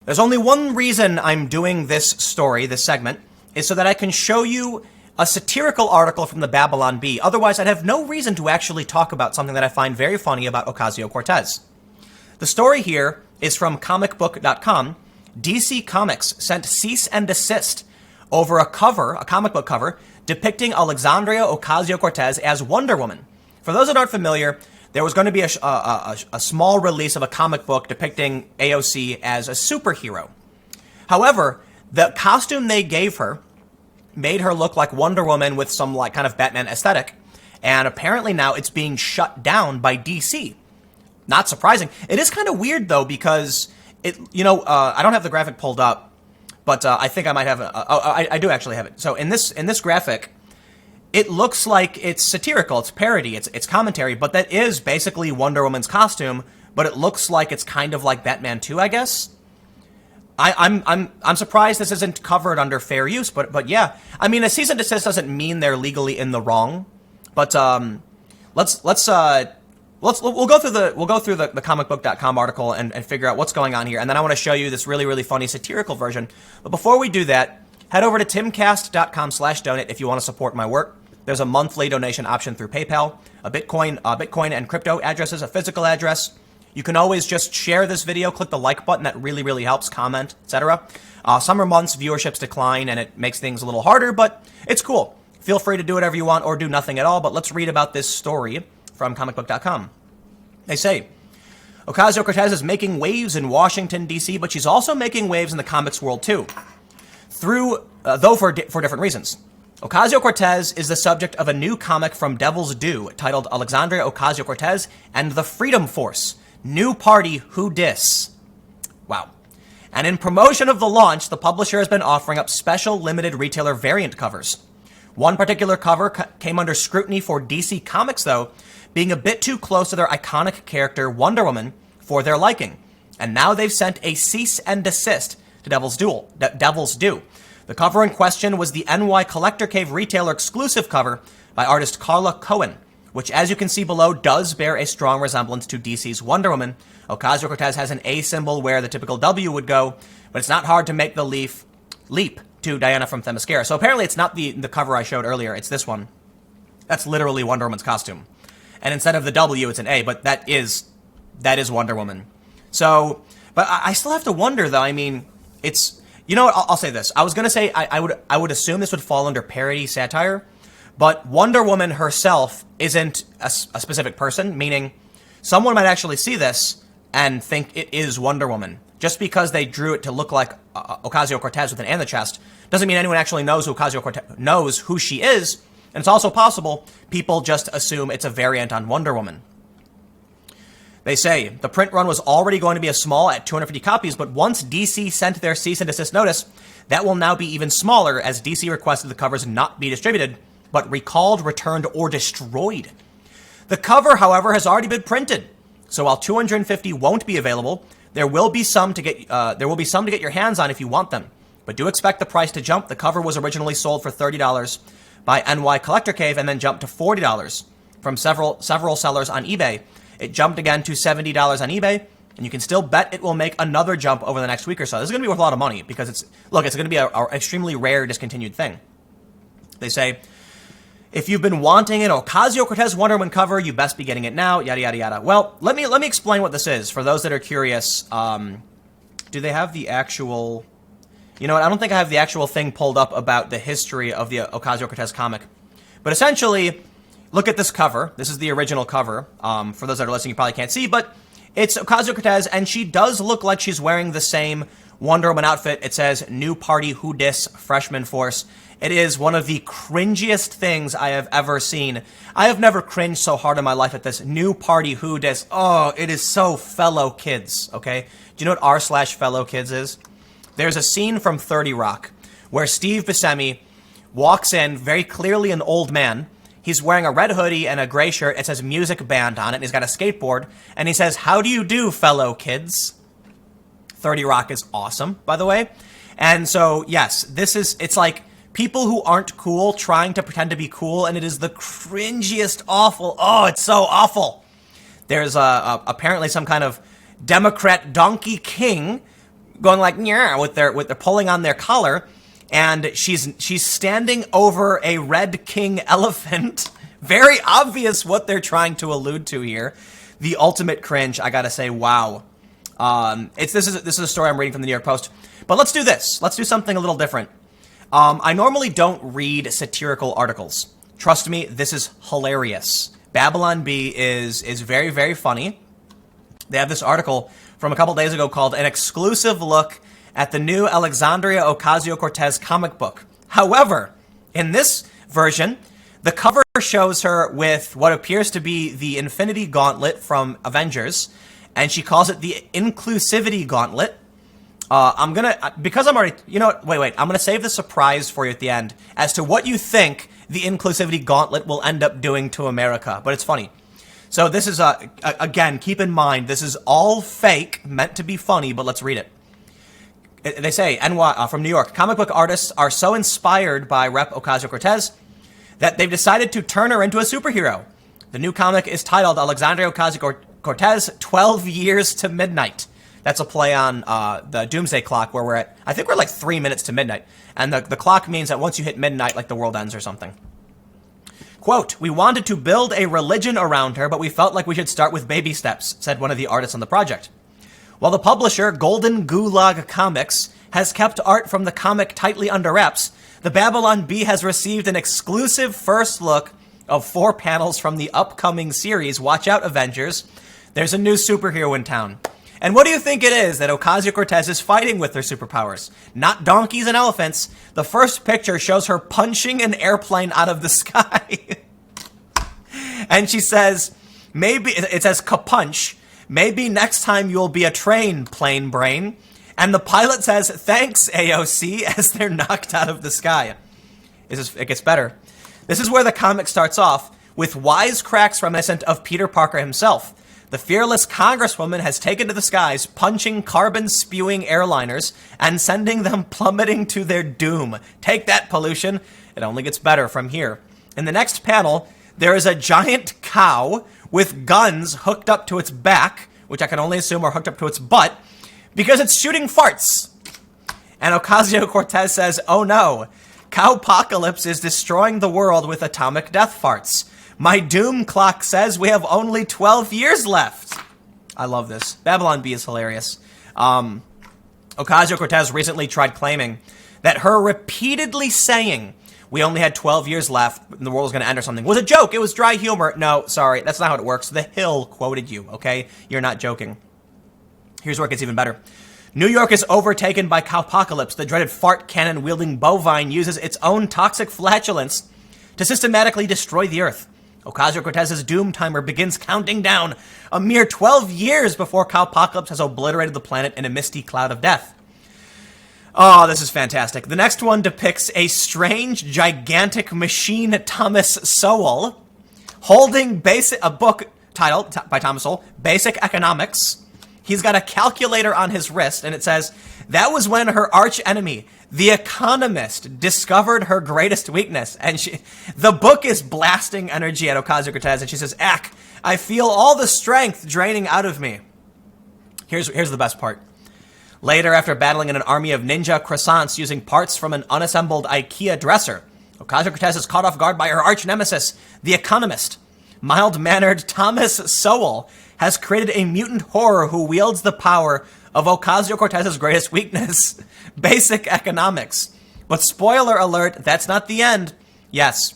There's only one reason I'm doing this story, this segment, is so that I can show you a satirical article from the Babylon Bee. Otherwise, I'd have no reason to actually talk about something that I find very funny about Ocasio-Cortez. The story here is from comicbook.com. DC Comics sent cease and desist over a comic book cover, depicting Alexandria Ocasio-Cortez as Wonder Woman. For those that aren't familiar, there was going to be a small release of a comic book depicting AOC as a superhero. However, the costume they gave her made her look like Wonder Woman with some like kind of Batman aesthetic, and apparently now it's being shut down by DC. Not surprising. It is kind of weird though, because I don't have the graphic pulled up, but I think I might have I do actually have it. So in this graphic, it looks like it's satirical, it's parody, it's commentary, but that is basically Wonder Woman's costume, but it looks like it's kind of like Batman 2, I guess. I'm surprised this isn't covered under fair use, but yeah. I mean, a cease and desist doesn't mean they're legally in the wrong, but we'll go through the comicbook.com article and figure out what's going on here, and then I want to show you this really, really funny satirical version. But before we do that, head over to timcast.com/donate if you want to support my work. There's a monthly donation option through PayPal, a Bitcoin and crypto addresses, a physical address. You can always just share this video, click the like button, that really, really helps, comment, etc. Summer months, viewerships decline, and it makes things a little harder, but it's cool. Feel free to do whatever you want or do nothing at all, but let's read about this story from comicbook.com. They say, Ocasio-Cortez is making waves in Washington, D.C., but she's also making waves in the comics world, too. Though for different reasons. Ocasio-Cortez is the subject of a new comic from Devil's Due titled Alexandria Ocasio-Cortez and the Freedom Force. New party, who dis? Wow. And in promotion of the launch, the publisher has been offering up special limited retailer variant covers. One particular cover came under scrutiny for DC Comics, though, being a bit too close to their iconic character Wonder Woman for their liking. And now they've sent a cease and desist to Devil's Due. The cover in question was the NY Collector Cave retailer exclusive cover by artist Carla Cohen, which, as you can see below, does bear a strong resemblance to DC's Wonder Woman. Ocasio-Cortez has an A symbol where the typical W would go, but it's not hard to make the leap to Diana from Themyscira. So apparently it's not the cover I showed earlier, it's this one. That's literally Wonder Woman's costume. And instead of the W, it's an A, but that is Wonder Woman. So, but I still have to wonder, though. I mean, it's, you know what, I'll say this. I was going to say I would assume this would fall under parody satire, but Wonder Woman herself isn't a specific person, meaning someone might actually see this and think it is Wonder Woman. Just because they drew it to look like Ocasio-Cortez with an A in the chest doesn't mean anyone actually knows who Ocasio-Cortez knows who she is. And it's also possible people just assume it's a variant on Wonder Woman. They say the print run was already going to be a small at 250 copies, but once DC sent their cease and desist notice, that will now be even smaller, as DC requested the covers not be distributed, but recalled, returned, or destroyed. The cover, however, has already been printed, so while 250 won't be available, there will be some to get your hands on if you want them. But do expect the price to jump. The cover was originally sold for $30 by NY Collector Cave and then jumped to $40 from several sellers on eBay. It jumped again to $70 on eBay, and you can still bet it will make another jump over the next week or so. This is going to be worth a lot of money because it's going to be an extremely rare discontinued thing. They say, if you've been wanting an Ocasio-Cortez Wonder Woman cover, you best be getting it now, yada, yada, yada. Well, let me explain what this is for those that are curious. Do they have the actual... You know what, I don't think I have the actual thing pulled up about the history of the Ocasio-Cortez comic. But essentially, look at this cover. This is the original cover. For those that are listening, you probably can't see, but it's Ocasio-Cortez, and she does look like she's wearing the same Wonder Woman outfit. It says, New Party Who Dis Freshman Force. It is one of the cringiest things I have ever seen. I have never cringed so hard in my life at this. New Party Who Dis. Oh, it is so fellow kids, okay? Do you know what r/fellow kids is? There's a scene from 30 Rock where Steve Buscemi walks in, very clearly an old man. He's wearing a red hoodie and a gray shirt. It says music band on it, and he's got a skateboard. And he says, how do you do, fellow kids? 30 Rock is awesome, by the way. And so, yes, it's like people who aren't cool trying to pretend to be cool, and it is the cringiest, awful, oh, it's so awful. There's apparently some kind of Democrat Donkey King going like, yeah, with their pulling on their collar, and she's standing over a red king elephant. Very obvious what they're trying to allude to here. The ultimate cringe, I gotta say, wow. This is a story I'm reading from the New York Post. But let's do this. Let's do something a little different. I normally don't read satirical articles. Trust me, this is hilarious. Babylon Bee is very, very funny. They have this article from a couple days ago called An Exclusive Look at the New Alexandria Ocasio-Cortez Comic Book. However, in this version, the cover shows her with what appears to be the Infinity Gauntlet from Avengers, and she calls it the Inclusivity Gauntlet. I'm gonna save the surprise for you at the end as to what you think the Inclusivity Gauntlet will end up doing to America, but it's funny. So this is, again, keep in mind, this is all fake, meant to be funny, but let's read it. They say, from New York, comic book artists are so inspired by Rep. Ocasio-Cortez that they've decided to turn her into a superhero. The new comic is titled Alexandria Ocasio-Cortez, 12 Years to Midnight. That's a play on the Doomsday Clock, where I think we're like 3 minutes to midnight. And the clock means that once you hit midnight, like the world ends or something. Quote, we wanted to build a religion around her, but we felt like we should start with baby steps, said one of the artists on the project. While the publisher, Golden Gulag Comics, has kept art from the comic tightly under wraps, the Babylon Bee has received an exclusive first look of 4 panels from the upcoming series, Watch Out, Avengers. There's a new superhero in town. And what do you think it is that Ocasio-Cortez is fighting with her superpowers? Not donkeys and elephants. The first picture shows her punching an airplane out of the sky. And she says, maybe, it says kapunch, maybe next time you'll be a train, plain brain. And the pilot says, thanks, AOC, as they're knocked out of the sky. It gets better. This is where the comic starts off with wisecracks reminiscent of Peter Parker himself. The fearless congresswoman has taken to the skies, punching carbon-spewing airliners and sending them plummeting to their doom. Take that, pollution. It only gets better from here. In the next panel, there is a giant cow with guns hooked up to its back, which I can only assume are hooked up to its butt, because it's shooting farts. And Ocasio-Cortez says, oh no, cowpocalypse is destroying the world with atomic death farts. My doom clock says we have only 12 years left. I love this. Babylon Bee is hilarious. Ocasio-Cortez recently tried claiming that her repeatedly saying we only had 12 years left and the world was going to end or something was a joke. It was dry humor. No, sorry, that's not how it works. The Hill quoted you, okay? You're not joking. Here's where it gets even better. New York is overtaken by cowpocalypse. The dreaded fart cannon-wielding bovine uses its own toxic flatulence to systematically destroy the earth. Ocasio-Cortez's doom timer begins counting down a mere 12 years before cowpocalypse has obliterated the planet in a misty cloud of death. Oh, this is fantastic. The next one depicts a strange, gigantic machine, Thomas Sowell, holding a book titled, by Thomas Sowell, Basic Economics. He's got a calculator on his wrist, and it says, that was when her arch enemy, The Economist, discovered her greatest weakness. And the book is blasting energy at Ocasio-Cortez, and she says, Ack, I feel all the strength draining out of me. Here's the best part. Later, after battling in an army of ninja croissants using parts from an unassembled IKEA dresser, Ocasio-Cortez is caught off guard by her arch nemesis, The Economist. Mild-mannered Thomas Sowell has created a mutant horror who wields the power of Ocasio-Cortez's greatest weakness, basic economics. But spoiler alert, that's not the end. Yes.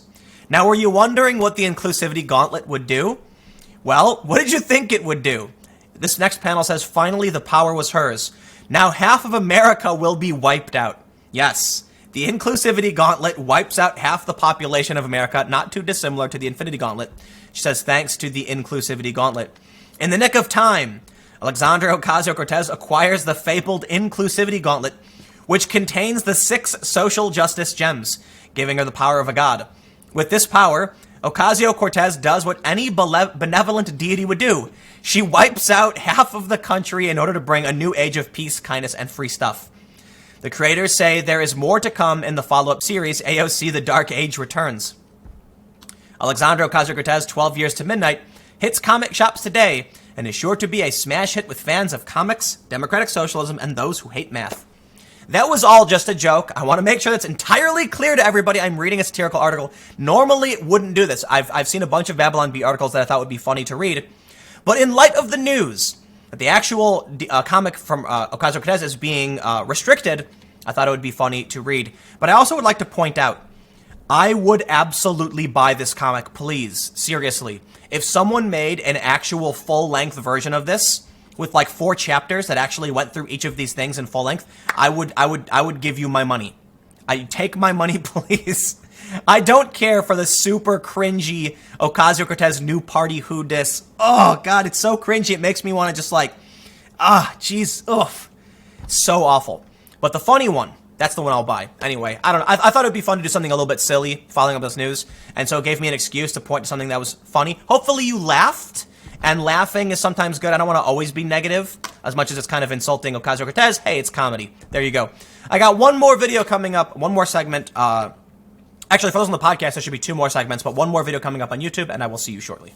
Now, were you wondering what the Inclusivity Gauntlet would do? Well, what did you think it would do? This next panel says, finally, the power was hers. Now half of America will be wiped out. Yes. The Inclusivity Gauntlet wipes out half the population of America, not too dissimilar to the Infinity Gauntlet. She says, thanks to the Inclusivity Gauntlet. In the nick of time, Alexandria Ocasio-Cortez acquires the fabled Inclusivity Gauntlet, which contains the 6 social justice gems, giving her the power of a god. With this power, Ocasio-Cortez does what any benevolent deity would do. She wipes out half of the country in order to bring a new age of peace, kindness, and free stuff. The creators say there is more to come in the follow-up series, AOC The Dark Age Returns. Alexandria Ocasio-Cortez, 12 Years to Midnight, hits comic shops today and is sure to be a smash hit with fans of comics, democratic socialism, and those who hate math. That was all just a joke. I want to make sure that's entirely clear to everybody. I'm reading a satirical article. Normally, it wouldn't do this. I've seen a bunch of Babylon Bee articles that I thought would be funny to read. But in light of the news that the actual comic from Ocasio-Cortez is being restricted, I thought it would be funny to read. But I also would like to point out, I would absolutely buy this comic, please. Seriously. If someone made an actual full-length version of this, with like 4 chapters that actually went through each of these things in full length, I would give you my money. I take my money, please. I don't care for the super cringy Ocasio-Cortez new party who dis. Oh god, it's so cringy. It makes me want to just like, jeez, oof, so awful. But the funny one, that's the one I'll buy. Anyway, I don't know. I thought it'd be fun to do something a little bit silly following up this news, and so it gave me an excuse to point to something that was funny. Hopefully you laughed. And laughing is sometimes good. I don't want to always be negative, as much as it's kind of insulting Ocasio-Cortez. Hey, it's comedy. There you go. I got one more video coming up, one more segment. Actually, for those on the podcast, there should be 2 more segments, but one more video coming up on YouTube, and I will see you shortly.